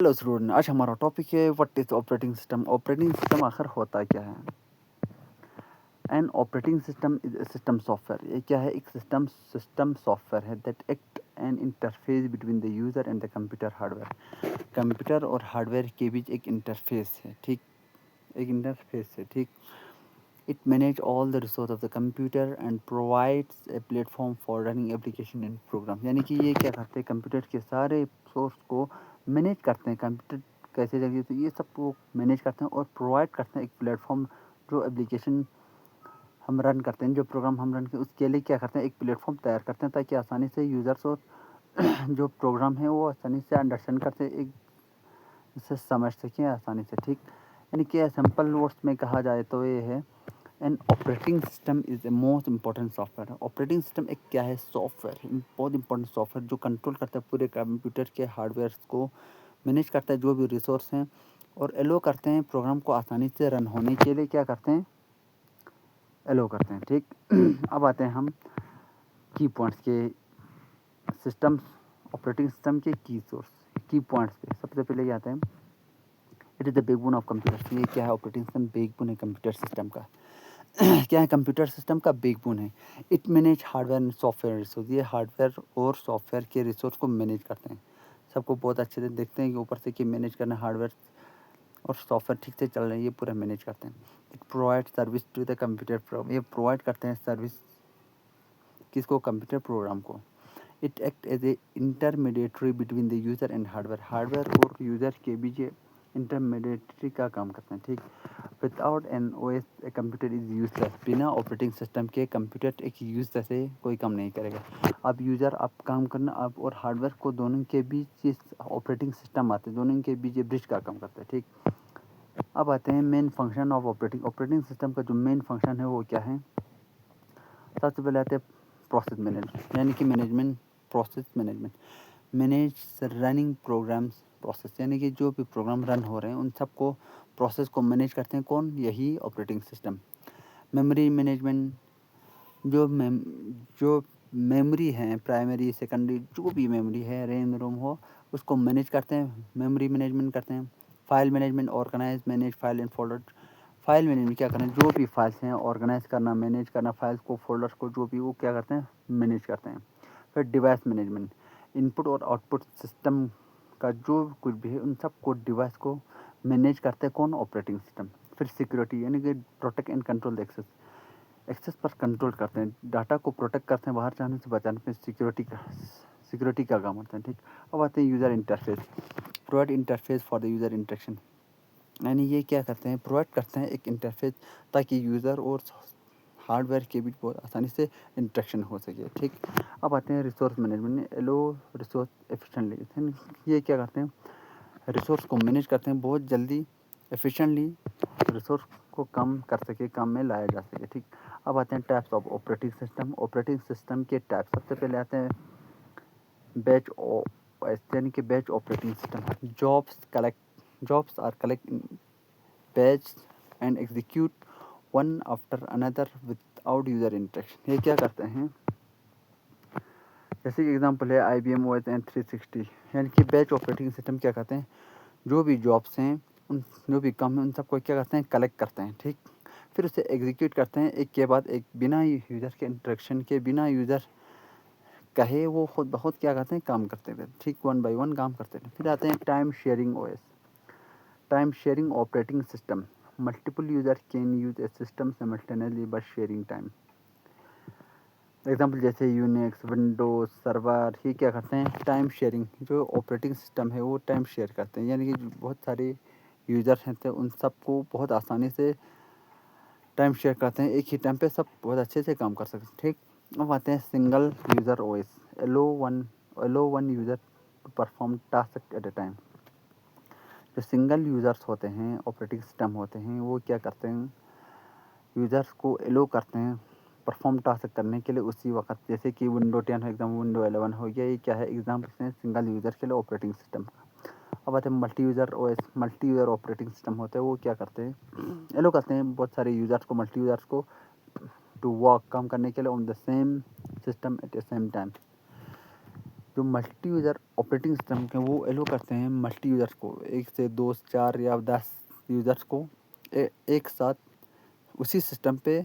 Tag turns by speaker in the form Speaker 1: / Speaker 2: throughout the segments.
Speaker 1: Hello student, आज हमारा topic है what is operating system. Operating system आखिर होता क्या है? An operating system is a system software. ये क्या है? एक सिस्टम सॉफ्टवेयर है that act N interface between the user and the computer hardware. Computer और हार्डवेयर के बीच एक इंटरफेस है, ठीक? एक इंटरफेस है, ठीक। It manage all the resource of the computer and provides a platform for running application and program. यानी कि ये क्या करते हैं? कंप्यूटर के सारे सोर्स को मैनेज करते हैं। कंप्यूटर कैसे जगह, तो ये सब को मैनेज करते हैं और प्रोवाइड करते हैं एक प्लेटफॉर्म। जो एप्लीकेशन हम रन करते हैं, जो प्रोग्राम हम रन करते हैं, उसके लिए क्या करते हैं? एक प्लेटफॉर्म तैयार करते हैं ताकि आसानी से यूज़र्स और जो प्रोग्राम है वो आसानी से अंडरस्टैंड करते, एक इसे समझ सकें आसानी से, ठीक। यानी कि सिंपल वर्ड्स में कहा जाए तो ये है, an operating system is a most important software. Operating system एक क्या है? सॉफ्टवेयर, बहुत इंपॉर्टेंट सॉफ्टवेयर जो कंट्रोल करता है पूरे कंप्यूटर के हार्डवेयर को, मैनेज करता है जो भी रिसोर्स हैं और एलो करते हैं प्रोग्राम को आसानी से रन होने के लिए। क्या करते हैं? एलो करते हैं, ठीक। अब आते हैं हम की पॉइंट्स के, सिस्टम ऑपरेटिंग सिस्टम के की पॉइंट्स पे। सबसे पहले क्या आते हैं? It is the backbone of computer. ये क्या है? ऑपरेटिंग सिस्टम बैकबोन है कंप्यूटर सिस्टम का। क्या है? कंप्यूटर सिस्टम का बैकबोन है। It manage hardware and software resource. ये हार्डवेयर और सॉफ्टवेयर के रिसोर्स को मैनेज करते हैं। सबको बहुत अच्छे से देखते हैं कि ऊपर से कि मैनेज करना, हार्डवेयर और सॉफ्टवेयर ठीक से चल रहे हैं, ये पूरा मैनेज करते हैं। It provide service to the computer program. ये प्रोवाइड करते हैं सर्विस किसको? कंप्यूटर प्रोग्राम को। It act as a intermediatory between the user and hardware. Hardware और यूज़र के बीच इंटरमीडिएटरी का काम करते हैं, ठीक। Without an O S a computer is useless. बिना ऑपरेटिंग सिस्टम के कंप्यूटर एक यूजलेस है, कोई काम नहीं करेगा। अब यूज़र आप काम करना, आप और हार्डवेयर को दोनों के बीच ये ऑपरेटिंग सिस्टम आते हैं, दोनों के बीच ये ब्रिज का काम करता है, ठीक। अब आते हैं main function of operating system का जो मेन फंक्शन है वो क्या है? सबसे पहले आते हैं प्रोसेस मैनेजमेंट, यानी कि management, process management. Manage running programs process, यानी कि जो भी प्रोग्राम रन हो रहे हैं उन सबको प्रोसेस को मैनेज करते हैं कौन? यही ऑपरेटिंग सिस्टम। मेमोरी मैनेजमेंट, जो मेमोरी है, प्राइमरी सेकेंडरी जो भी मेमोरी है, रैम रोम हो, उसको मैनेज करते हैं, मेमोरी मैनेजमेंट करते हैं। File management, organise manage file and folder. File management क्या करना है? जो भी फाइल्स हैं ऑर्गेनाइज करना, मैनेज करना, फाइल्स को, फोल्डर्स को, जो भी वो क्या करते हैं? मैनेज करते हैं। फिर डिवाइस मैनेजमेंट, इनपुट और आउटपुट सिस्टम का जो कुछ भी है उन सब को, डिवाइस को मैनेज करते हैं कौन? Operating system. फिर सिक्योरिटी, यानी कि protect and control the access पर कंट्रोल करते हैं, डाटा को प्रोटेक्ट करते हैं, बाहर जाने से बचाने पे सिक्योरिटी का काम होता है, ठीक। अब आते हैं user interface. Provide interface for the user interaction, यानी ये क्या करते हैं? प्रोवाइड करते हैं एक इंटरफेस ताकि यूज़र और हार्डवेयर के बीच बहुत आसानी से इंटरेक्शन हो सके, ठीक। अब आते हैं resource management. Allow resource efficiently, ये क्या करते हैं? रिसोर्स को मैनेज करते हैं बहुत जल्दी, एफिशिएंटली रिसोर्स को कम कर सके, काम में लाया जा सके, ठीक। अब आते हैं types of operating system. Operating system के टाइप, सबसे पहले आते हैं बैच ओएस, यानी कि batch operating system. Jobs are collect batch and execute one after another without user interaction. ये क्या करते हैं? जैसे कि एग्जांपल है IBM OS N360, यानी कि बैच ऑपरेटिंग सिस्टम क्या करते हैं? जो भी जॉब्स हैं, उन जो भी काम है उन सबको क्या करते हैं? कलेक्ट करते हैं, ठीक। फिर उसे एग्जीक्यूट करते हैं एक के बाद एक, बिना यूज़र के इंटरेक्शन के, बिना यूज़र कहे, वो खुद बहुत क्या करते हैं? काम करते हैं, ठीक, वन बाय वन काम करते हैं। फिर आते हैं time sharing OS, time sharing operating system. Multiple user can use A system simultaneously by sharing time. Example जैसे यूनिक्स, विंडोज सर्वर, ये क्या करते हैं? टाइम शेयरिंग, जो ऑपरेटिंग सिस्टम है वो टाइम शेयर करते हैं, यानी कि बहुत सारे यूज़र हैं तो उन सबको बहुत आसानी से टाइम शेयर करते हैं, एक ही टाइम पे सब बहुत अच्छे से काम कर सकते हैं, ठीक। अब आते हैं single user OS। Allow one user to perform task at a time. जो सिंगल यूज़र्स होते हैं, ऑपरेटिंग सिस्टम होते हैं, वो क्या करते हैं? यूज़र्स को एलो करते हैं परफॉर्म टास्क करने के लिए उसी वक्त। जैसे कि विंडो 10 हो, एकदम विंडो 11 हो गया, ये क्या है? एग्जाम्पल हैं सिंगल यूज़र के लिए ऑपरेटिंग सिस्टम। अब आते हैं multi user OS। Multi user operating system होते हैं, वो क्या करते हैं? एलो करते हैं बहुत सारे यूज़र्स को, मल्टी यूज़र्स को, टू वर्क, काम करने के लिए on the same system at the same time. जो मल्टी यूज़र ऑपरेटिंग सिस्टम के वो एलो करते हैं मल्टी यूज़र्स को, 1 से 2 से 4 या 10 यूज़र्स को एक साथ उसी सिस्टम पे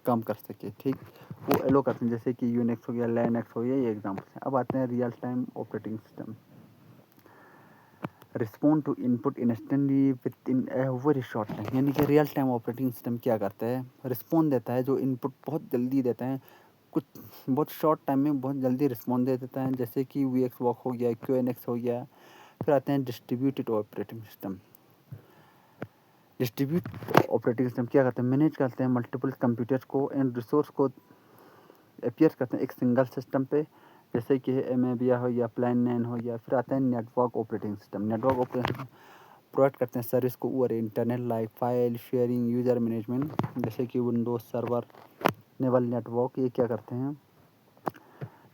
Speaker 1: काम कर सके, ठीक। वो एलो करते हैं, जैसे कि यूनिक्स हो गया, लाइनक्स हो गया, ये एग्जाम्पल्स हैं। अब आते हैं real time operating system. Respond to input instantly within a very short time, यानी कि रियल टाइम ऑपरेटिंग सिस्टम क्या करता है, रिस्पॉन्ड देता है, जो इनपुट बहुत जल्दी देता है, कुछ बहुत शॉर्ट टाइम में बहुत जल्दी रिस्पॉन्ड दे देता है, जैसे कि वी एक्स वॉक हो गया, क्यू एन एक्स हो गया। फिर आते हैं distributed operating system. Distribute operating system क्या करते हैं, मैनेज करते हैं मल्टीपल कंप्यूटर्स को एंड रिसोर्स को अपीयर करते हैं एक सिंगल सिस्टम पे, जैसे कि एमेबिया हो या प्लान 9 हो गया। फिर आता है network operating system. Network operating provide करते हैं सर्विस को over internet, like file sharing, user management, जैसे कि विंडोज सर्वर, नेवल नेटवर्क। ये क्या करते हैं,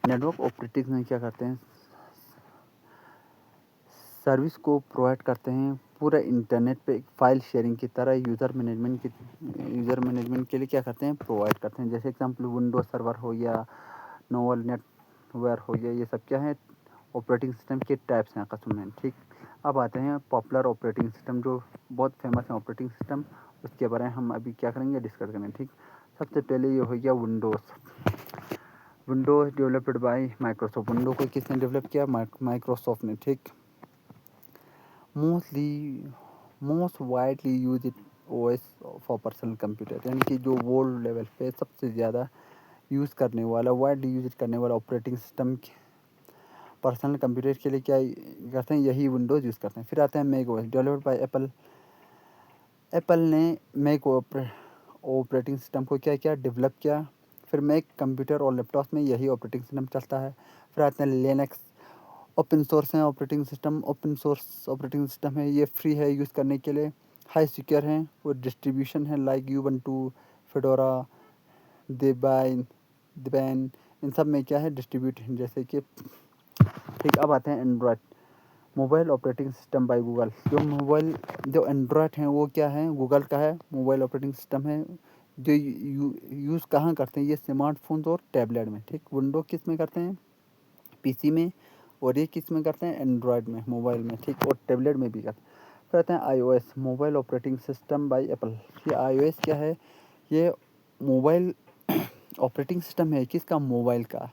Speaker 1: नेटवर्क ऑपरेटिंग में क्या करते हैं, सर्विस को प्रोवाइड करते हैं पूरा इंटरनेट पे, एक फाइल शेयरिंग की तरह यूज़र मैनेजमेंट के लिए क्या करते हैं, प्रोवाइड करते हैं। जैसे एग्जांपल विंडोज सर्वर हो गया, नोवल नेटवेयर हो गया, ये सब क्या है, ऑपरेटिंग सिस्टम के टाइप्स हैं, कस्म हैं, ठीक। अब आते हैं पॉपुलर ऑपरेटिंग सिस्टम, जो बहुत फेमस है ऑपरेटिंग सिस्टम, उसके बारे में हम अभी क्या करेंगे, डिस्कस करेंगे, ठीक। सबसे पहले ये हो गया Windows developed by Microsoft. Window को किसने डेवलप किया, माइक्रोसॉफ्ट ने, ठीक। Most widely use OS for personal computer, यानी कि जो वर्ल्ड लेवल पे सबसे ज़्यादा यूज़ करने वाला, वाइडली यूज करने वाला ऑपरेटिंग सिस्टम पर्सनल कंप्यूटर के लिए क्या करते हैं, यही विंडोज़ यूज़ करते हैं। फिर आता है Mac OS, developed by Apple. Apple ने मैक ऑपरेटिंग सिस्टम को क्या किया, डेवलप किया। फिर मैक कंप्यूटर और लैपटॉप में यही ऑपरेटिंग सिस्टम चलता है। फिर आते हैं लिनक्स, ओपन सोर्स है operating system, open source operating system है, ये फ्री है यूज़ करने के लिए, हाई सिक्योर है, और डिस्ट्रीब्यूशन है लाइक यूबंटू, फेडोरा, देबाइन देबैन, इन सब में क्या है, डिस्ट्रीब्यूट है, जैसे कि, ठीक। अब आते हैं Android, mobile operating system by Google. जो एंड्रॉयड है वो क्या है, गूगल का है, मोबाइल ऑपरेटिंग सिस्टम है, जो यूज़ कहाँ करते हैं, ये स्मार्टफोन्स और टैबलेट में, ठीक। विंडो किस में करते हैं, पीसी में, और ये किस में करते हैं, एंड्रॉयड में, मोबाइल में, ठीक, और टैबलेट में भी करते हैं। फिर आते हैं iOS, mobile operating system by Apple. ये आईओएस क्या है, ये मोबाइल ऑपरेटिंग सिस्टम है किसका, मोबाइल का,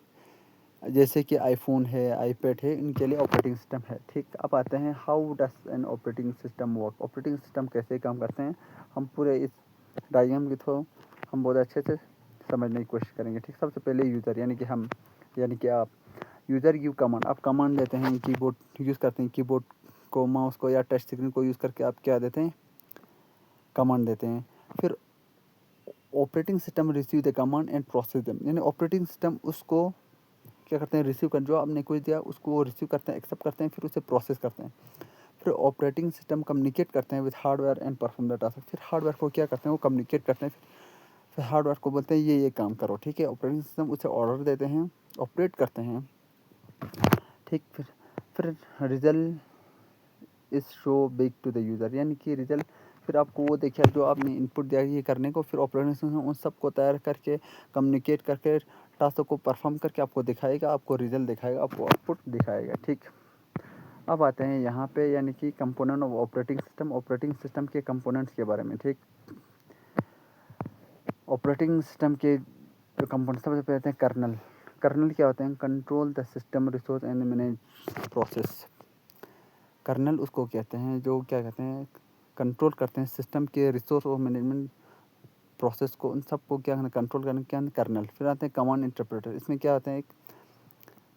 Speaker 1: जैसे कि आईफोन है, आईपैड है, इनके लिए ऑपरेटिंग सिस्टम है, ठीक। अब आते हैं how does an operating system work, operating system कैसे काम करते हैं, हम पूरे इस डायग्राम के थ्रू हम बहुत अच्छे से समझने की कोशिश करेंगे, ठीक। सबसे पहले यूज़र, यानी कि आप, यूज़र गिव कमांड, आप कमांड देते हैं, कीबोर्ड यूज़ करते हैं, कीबोर्ड को, माउस को या टच स्क्रीन को यूज़ करके आप क्या देते हैं, कमांड देते हैं। फिर operating system receive the command and process them, यानी ऑपरेटिंग सिस्टम उसको क्या करते हैं, रिसीव कर, जो आपने कुछ दिया उसको वो रिसीव करते हैं, एक्सेप्ट करते हैं, फिर उसे प्रोसेस करते हैं। फिर ऑपरेटिंग सिस्टम कम्युनिकेट करते हैं with hardware and perform the task, फिर हार्डवेयर को क्या करते हैं, वो कम्युनिकेट करते हैं, फिर हार्डवेयर को बोलते हैं ये काम करो, ठीक है। ऑपरेटिंग सिस्टम उसे ऑर्डर देते हैं, ऑपरेट करते हैं, ठीक। फिर result is show big to the user, यानी कि रिजल्ट, फिर आपको वो देखिए जो आपने इनपुट दिया ये करने को, फिर ऑपरेटिंग सिस्टम उन सबको तैयार करके, कम्युनिकेट करके, टास्क को परफॉर्म करके आपको दिखाएगा, आपको रिजल्ट दिखाएगा, आपको आउटपुट दिखाएगा, ठीक। अब आते हैं यहाँ पे, यानी कि कंपोनेंट ऑफ ऑपरेटिंग सिस्टम के कंपोनेंट्स के बारे में, ठीक। ऑपरेटिंग सिस्टम के जो कंपोनेंट, सबसे पहले हैं कर्नल। कर्नल क्या होते हैं, control the system resource and manage process. Kernel उसको कहते हैं जो क्या कहते हैं, कंट्रोल करते हैं सिस्टम के रिसोर्स और मैनेजमेंट प्रोसेस को, उन सबको क्या कंट्रोल करने क्या कर्नल। फिर आते हैं कमांड इंटरप्रेटर, इसमें क्या होते हैं, एक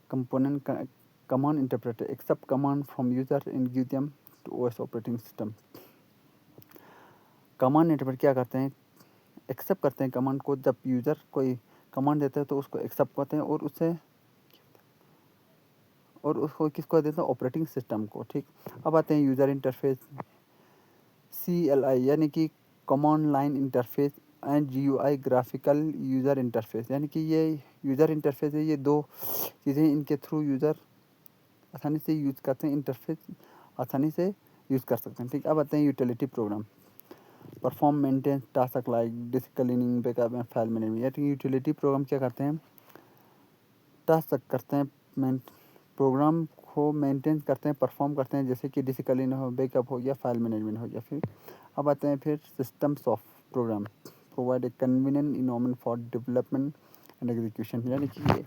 Speaker 1: component command interpreter, accept command from user in give them to OS operating system. Command interpreter क्या करते हैं, एक्सेप्ट करते हैं कमांड को, जब यूज़र कोई कमांड देता है तो उसको एक्सेप्ट करते हैं, और उसको किसको देते हैं, ऑपरेटिंग सिस्टम को, ठीक। अब आते हैं यूज़र इंटरफेस, CLI, यानी कि command line interface, and GUI, graphical user interface, यानी कि ये यूज़र इंटरफेस है, ये दो चीज़ें, इनके थ्रू यूज़र आसानी से यूज़ करते हैं, इंटरफेस आसानी से यूज़ कर सकते हैं, ठीक। अब आते हैं utility program, perform maintain task like disk cleaning, backup and file management, यानी यूटिलिटी प्रोग्राम क्या करते हैं, टास्क करते हैं प्रोग्राम को मेंटेन करते हैं, परफॉर्म करते हैं, जैसे कि डिस्कलिन हो, बैकअप हो या फाइल मैनेजमेंट हो, या फिर अब आते हैं फिर systems of program provide a convenient environment for development and execution. यानी कि ये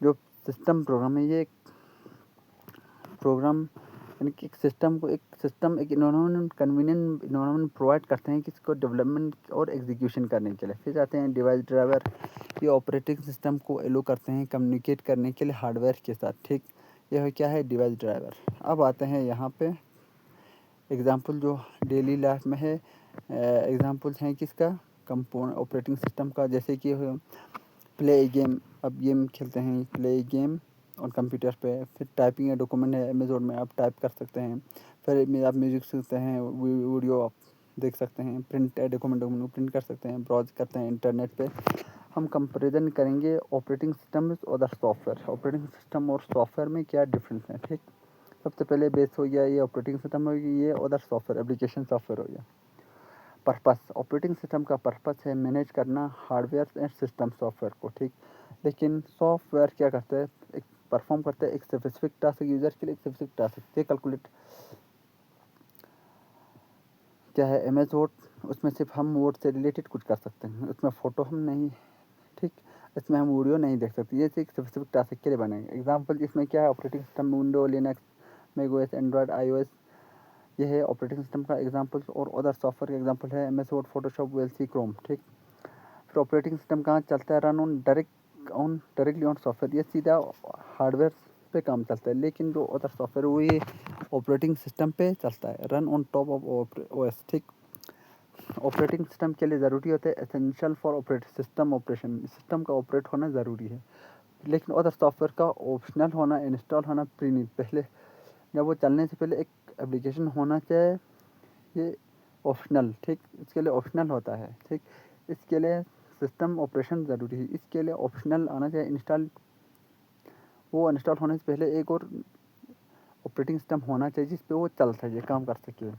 Speaker 1: जो सिस्टम प्रोग्राम है, ये प्रोग्राम यानी कि एक इन्वायरमेंट कन्वीनियंट इन्वायरमेंट प्रोवाइड करते हैं किसको, डेवलपमेंट और एग्जीक्यूशन करने के लिए। फिर आते हैं डिवाइस ड्राइवर, ये ऑपरेटिंग सिस्टम को एलो करते हैं कम्युनिकेट करने के लिए हार्डवेयर के साथ, ठीक। यह क्या है, डिवाइस ड्राइवर। अब आते हैं यहाँ पे एग्जांपल जो डेली लाइफ में है, एग्जांपल्स हैं किसका, कंपोनेंट ऑपरेटिंग सिस्टम का, जैसे कि प्ले गेम, अब गेम खेलते हैं, प्ले गेम और कंप्यूटर पे। फिर टाइपिंग या डॉक्यूमेंट है, अमेजोन में आप टाइप कर सकते हैं। फिर आप म्यूजिक सुनते हैं, वीडियो आप देख सकते हैं। प्रिंट डॉक्यूमेंट प्रिंट कर सकते हैं, ब्राउज करते हैं इंटरनेट पे। हम कंपेरिजन करेंगे ऑपरेटिंग सिस्टम और अदर सॉफ्टवेयर। ऑपरेटिंग सिस्टम और सॉफ्टवेयर में क्या डिफरेंस है, ठीक। सबसे पहले बेस हो गया ये ऑपरेटिंग सिस्टम हो गया, ये अदर सॉफ्टवेयर एप्लीकेशन सॉफ्टवेयर हो गया। पर्पस, ऑपरेटिंग सिस्टम का पर्पस है मैनेज करना हार्डवेयर एंड सिस्टम सॉफ्टवेयर को, ठीक। लेकिन सॉफ्टवेयर क्या करता है, एक परफॉर्म करता है एक स्पेसिफिक टास्क, यूजर के लिए एक स्पेसिफिक टास्क ये कैलकुलेट क्या है, एम एस वर्ड, उसमें सिर्फ हम वर्ड से रिलेटेड कुछ कर सकते हैं, उसमें फ़ोटो हम नहीं, ठीक, इसमें हम वीडियो नहीं देख सकते। ये एक स्पेसिफिक टास्क के लिए बनेंगे। एग्जांपल इसमें क्या है, operating system window, Linux, macOS, Android, iOS, ये है ऑपरेटिंग सिस्टम का एग्जांपल्स। और अदर सॉफ्टवेयर का एग्जांपल है M S Word, Photoshop, VLC, Chrome, ठीक। फिर ऑपरेटिंग सिस्टम कहाँ चलता है, run on directly on software, ये सीधा हार्डवेयर पे काम चलता है। लेकिन जो अदर सॉफ्टवेयर वो ये ऑपरेटिंग सिस्टम पे चलता है, run on top of OS, ठीक। ऑपरेटिंग सिस्टम के लिए ज़रूरी होता है essential for operate system operation, system का ऑपरेट होना ज़रूरी है। लेकिन अदर सॉफ्टवेयर का ऑप्शनल होना, इंस्टॉल होना प्री नीड, पहले जब वो चलने से पहले एक एप्लीकेशन होना चाहिए, ये ऑप्शनल, ठीक, इसके लिए ऑप्शनल होता है, ठीक। इसके लिए सिस्टम ऑपरेशन ज़रूरी है, इसके लिए ऑप्शनल आना चाहिए इंस्टॉल। वो इंस्टॉल होने से पहले एक और ऑपरेटिंग सिस्टम होना चाहिए जिस पे वो चल सके, काम कर सके।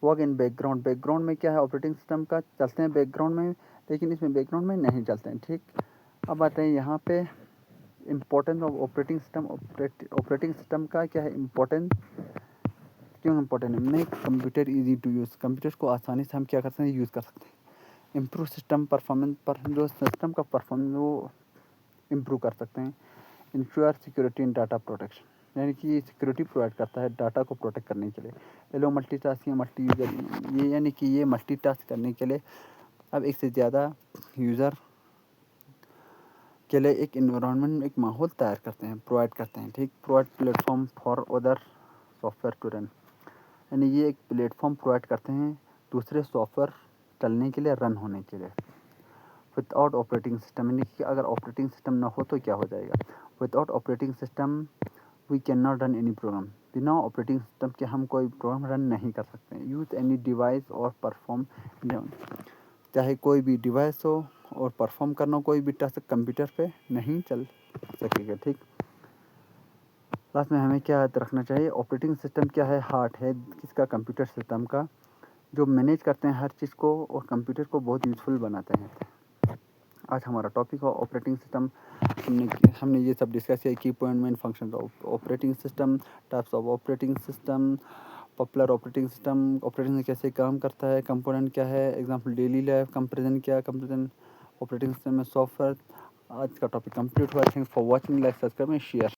Speaker 1: वर्क इन बैकग्राउंड, बैकग्राउंड में क्या है, ऑपरेटिंग सिस्टम का चलते हैं बैकग्राउंड में, लेकिन इसमें बैकग्राउंड में नहीं चलते हैं, ठीक। अब आते हैं यहाँ पे importance of operating system. Operating system का क्या है इम्पोर्टेंस, क्यों इम्पोर्टेंट है, make computer easy to use, computer को आसानी से हम क्या कर सकते हैं, यूज़ कर सकते हैं। इम्प्रूव सिस्टम परफॉर्मेंस, पर जो सिस्टम का परफॉर्मेंस वो इम्प्रूव कर सकते हैं। Ensure security and data protection, यानी कि ये सिक्योरिटी प्रोवाइड करता है डाटा को प्रोटेक्ट करने के लिए। एलो मल्टीटास्किंग, मल्टी यूज़र, ये यानी कि ये मल्टीटास्क करने के लिए अब एक से ज़्यादा यूज़र के लिए एक इन्वायरमेंट, एक माहौल तैयार करते हैं, प्रोवाइड करते हैं, ठीक। Provide platform for other software to run, यानी ये एक प्लेटफॉर्म प्रोवाइड करते हैं दूसरे सॉफ्टवेयर चलने के लिए, रन होने के लिए। विदाउट ऑपरेटिंग सिस्टम, यानी कि अगर ऑपरेटिंग सिस्टम ना हो तो क्या हो जाएगा, without operating system we can not run any program, बिना ऑपरेटिंग सिस्टम के हम कोई प्रोग्राम रन नहीं कर सकते। यूज़ एनी डिवाइस और परफॉर्म, चाहे कोई भी डिवाइस हो और परफॉर्म करना कोई भी टास्क कंप्यूटर पे नहीं चल सकेगा, ठीक। लास्ट में हमें क्या याद रखना चाहिए, ऑपरेटिंग सिस्टम क्या है, हार्ट है किसका, कंप्यूटर सिस्टम का, जो मैनेज करते हैं हर चीज़ को और कंप्यूटर को बहुत यूज़फुल बनाते हैं। आज हमारा टॉपिक है ऑपरेटिंग सिस्टम। हमने ये सब डिस्कस किया, की point main function of operating system, types of operating system, popular operating system, operating कैसे काम करता है, कंपोनेंट क्या है, एग्जांपल डेली लाइफ, कंपेरिजन क्या, कंपेरिजन ऑपरेटिंग सिस्टम में सॉफ्टवेयर। आज का टॉपिक कंप्लीट हुआ। Thanks for watching, like, subscribe and share.